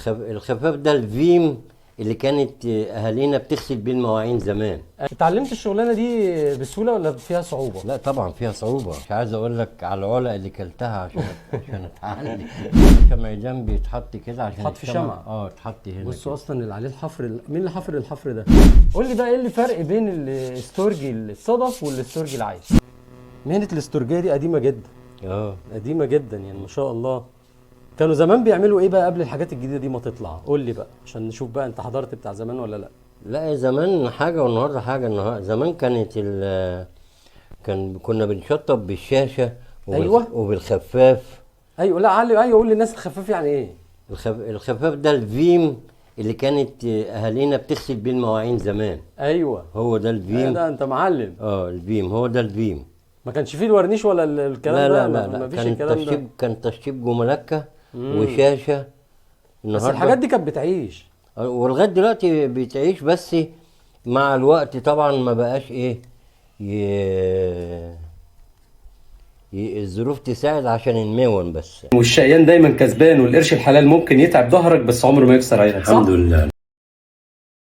الخفاف ده الفيم اللي كانت اهالينا بتغسل بيه المواعين زمان. اتعلمت الشغلانه دي بسهوله ولا فيها صعوبه؟ لا طبعا فيها صعوبه، مش عايز اقول لك على العلق اللي كلتها عشان اتعلم. الشمعدان بيتحط كده عشان يتحط في شمع. اتحط هنا بصوا كده. اصلا اللي عليه الحفر مين اللي حفر الحفر ده؟ قول لي بقى ايه اللي فرق بين الاستورجي الصدف والاستورجي العادي؟ مهنه الاستورجيه دي قديمه جدا. قديمه جدا يعني ما شاء الله. كانوا زمان بيعملوا ايه بقى قبل الحاجات الجديده دي ما تطلع؟ قول لي بقى عشان نشوف بقى انت حضرت بتاع زمان ولا لا. لا زمان حاجه والنهارده حاجه. النهارده زمان كنا بنشطب بالشاشه أيوة. وبالخفاف. ايوه لا علي، ايوه قول للناس الخفاف يعني ايه؟ الخفاف ده الفيم اللي كانت اهالينا بتغسل بيه المواعين زمان. ايوه هو ده الفيم. ده انت معلم. الفيم هو ده الفيم. ما كانش فيه الورنيش ولا الكلام لا ده؟ لا لا ما فيش كان الكلام ده. كان تشطيب جملكه وشاشه. بس الحاجات دي كانت بتعيش ولغايه دلوقتي بتعيش، بس مع الوقت طبعا ما بقاش ايه الظروف تساعد عشان المون بس. والشقيان دايما كسبان، والقرش الحلال ممكن يتعب ظهرك بس عمره ما يكسر عينك. الحمد لله.